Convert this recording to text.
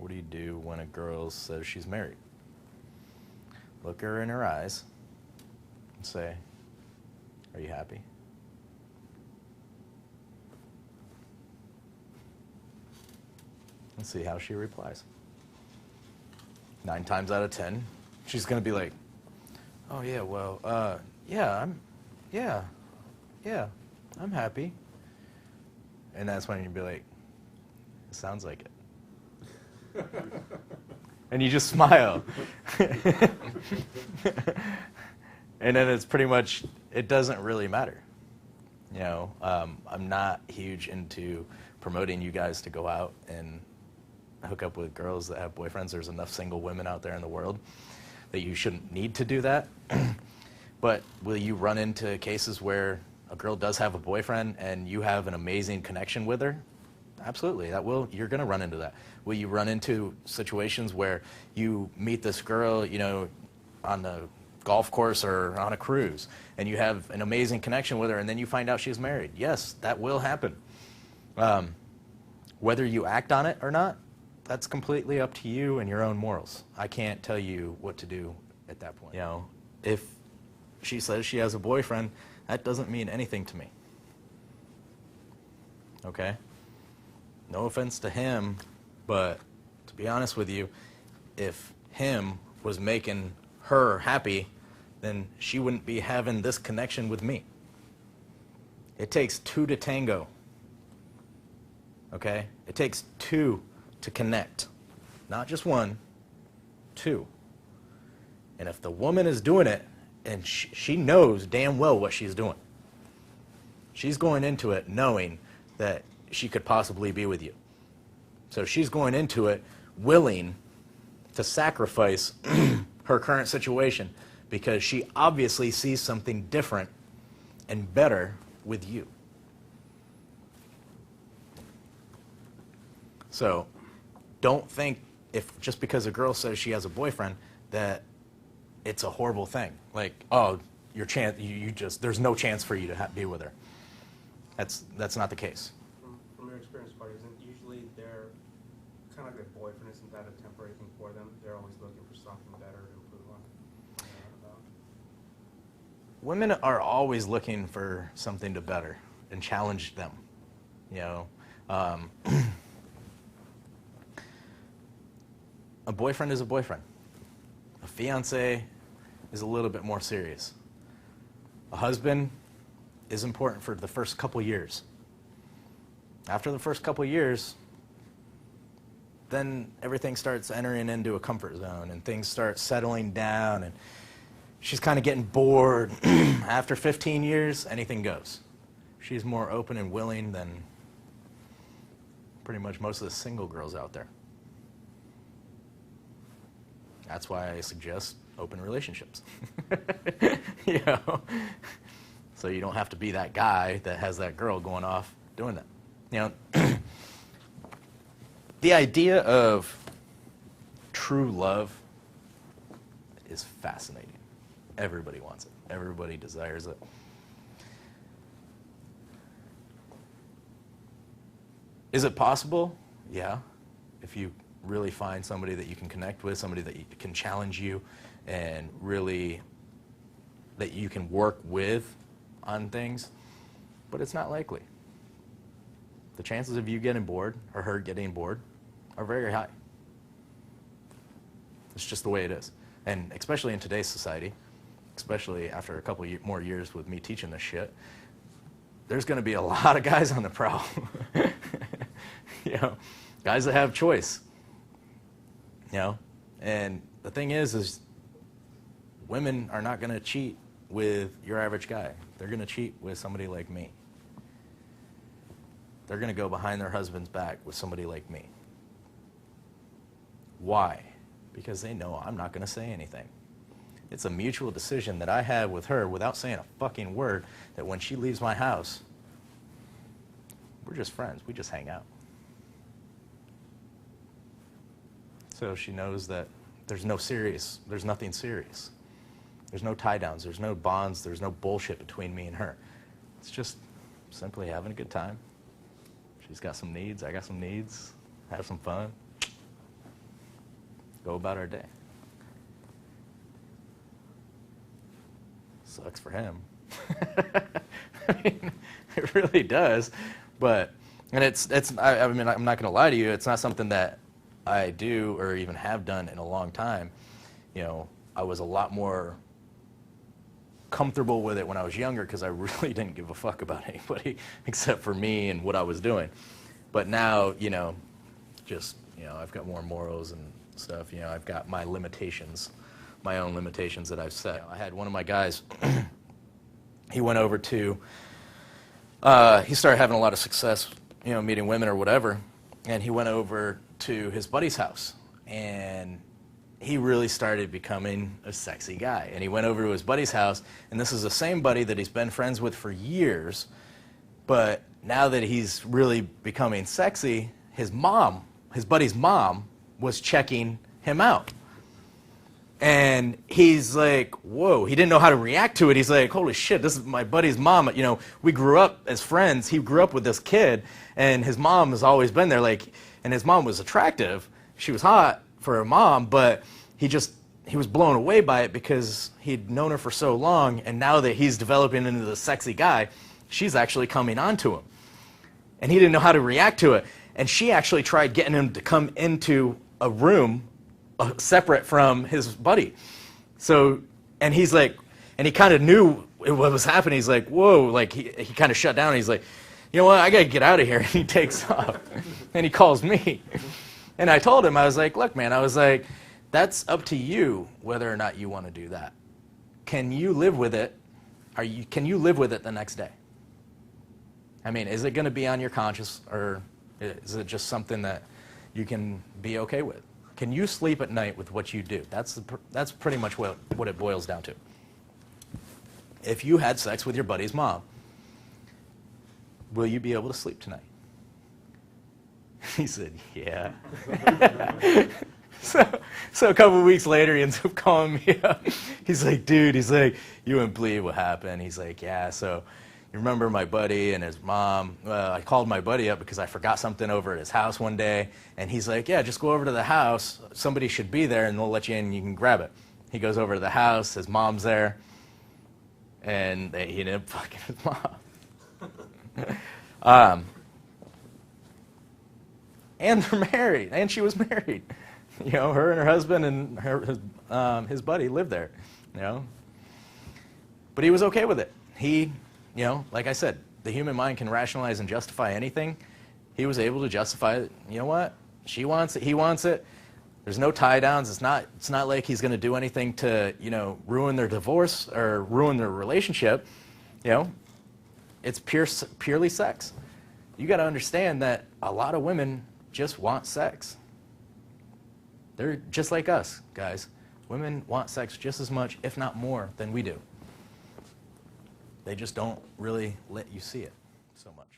what do you do when a girl says she's married? Look her in her eyes and say, are you happy? And see how she replies. 9 times out of 10, she's going to be like, oh yeah, well, yeah, I'm happy. And that's when you'd be like, it sounds like it. And you just smile. And then it's pretty much, it doesn't really matter. You know, I'm not huge into promoting you guys to go out and hook up with girls that have boyfriends. There's enough single women out there in the world that you shouldn't need to do that. But will you run into cases where a girl does have a boyfriend and you have an amazing connection with her? Absolutely, you're going to run into that. Will you run into situations where you meet this girl, you know, on the golf course or on a cruise, and you have an amazing connection with her, and then you find out she's married? Yes, that will happen. Whether you act on it or not, that's completely up to you and your own morals. I can't tell you what to do at that point. You know, if she says she has a boyfriend, that doesn't mean anything to me. Okay? No offense to him, but to be honest with you, if him was making her happy, then she wouldn't be having this connection with me. It takes 2 to tango. Okay? It takes 2 to connect. Not just 1, 2. And if the woman is doing it, and she knows damn well what she's doing, she's going into it knowing that she could possibly be with you. So she's going into it willing to sacrifice her current situation because she obviously sees something different and better with you. So don't think if just because a girl says she has a boyfriend that it's a horrible thing. Like, oh, your chance, you just, there's no chance for you to be with her. That's not the case. From your experience, buddy, isn't usually they're kind of like their boyfriend isn't that a temporary thing for them? They're always looking for something better to improve on. Women are always looking for something to better and challenge them. You know, a boyfriend is a boyfriend. A fiance is a little bit more serious. A husband is important for the first couple years. After the first couple years, then everything starts entering into a comfort zone and things start settling down and she's kind of getting bored. After 15 years, anything goes. She's more open and willing than pretty much most of the single girls out there. That's why I suggest open relationships. You know? So you don't have to be that guy that has that girl going off doing that. You know, the idea of true love is fascinating. Everybody wants it. Everybody desires it. Is it possible? Yeah. If you really find somebody that you can connect with, somebody that can challenge you and really that you can work with on things, but it's not likely. The chances of you getting bored or her getting bored are very high. It's just the way it is. And especially in today's society, especially after a couple more years with me teaching this shit, there's going to be a lot of guys on the prowl. You know, guys that have choice. You know, and the thing is women are not going to cheat with your average guy. They're going to cheat with somebody like me. They're going to go behind their husband's back with somebody like me. Why? Because they know I'm not going to say anything. It's a mutual decision that I have with her without saying a fucking word that when she leaves my house, we're just friends. We just hang out. So she knows that there's nothing serious. There's no tie-downs, there's no bonds, there's no bullshit between me and her. It's just simply having a good time. She's got some needs, I got some needs, have some fun. go about our day. Sucks for him. I mean, it really does. But, and I mean, I'm not going to lie to you, it's not something that I do or even have done in a long time. You know, I was a lot more comfortable with it when I was younger because I really didn't give a fuck about anybody except for me and what I was doing. But now, you know, just, you know, I've got more morals and stuff. You know, I've got my limitations, my own limitations that I've set. I had one of my guys, he went over to, he started having a lot of success, you know, meeting women or whatever, and he went over to his buddy's house, and he really started becoming a sexy guy. And he went over to his buddy's house, and this is the same buddy that he's been friends with for years, but now that he's really becoming sexy, his mom, his buddy's mom, was checking him out. And he's like, whoa, he didn't know how to react to it. He's like, holy shit, this is my buddy's mom. You know, we grew up as friends. He grew up with this kid, and his mom has always been there. Like, and his mom was attractive. She was hot for her mom, but he was blown away by it because he'd known her for so long, and now that he's developing into the sexy guy, she's actually coming on to him. And he didn't know how to react to it. And she actually tried getting him to come into a room separate from his buddy. So, and he's like, and he kind of knew what was happening. He's like, whoa, like he kind of shut down. And he's like, you know what, I got to get out of here. And he takes off. And he calls me. And I told him, I was like, look, man, I was like, that's up to you whether or not you want to do that. Can you live with it? Can you live with it the next day? I mean, is it going to be on your conscience, or is it just something that you can be okay with? Can you sleep at night with what you do? That's pretty much what it boils down to. If you had sex with your buddy's mom, will you be able to sleep tonight? He said, yeah. So a couple of weeks later, he ends up calling me up. He's like, dude, he's like, you wouldn't believe what happened. He's like, yeah, so you remember my buddy and his mom? I called my buddy up because I forgot something over at his house one day. And he's like, yeah, just go over to the house. Somebody should be there, and they'll let you in and you can grab it. He goes over to the house. His mom's there. And he ended up fucking his mom. And they're married. And she was married. You know, her and her husband and his buddy lived there, you know. But he was okay with it. He, you know, like I said, the human mind can rationalize and justify anything. He was able to justify it. You know what? She wants it. He wants it. There's no tie downs. It's not like he's going to do anything to, you know, ruin their divorce or ruin their relationship. You know, it's purely sex. You got to understand that a lot of women just want sex. They're just like us, guys. Women want sex just as much, if not more, than we do. They just don't really let you see it so much.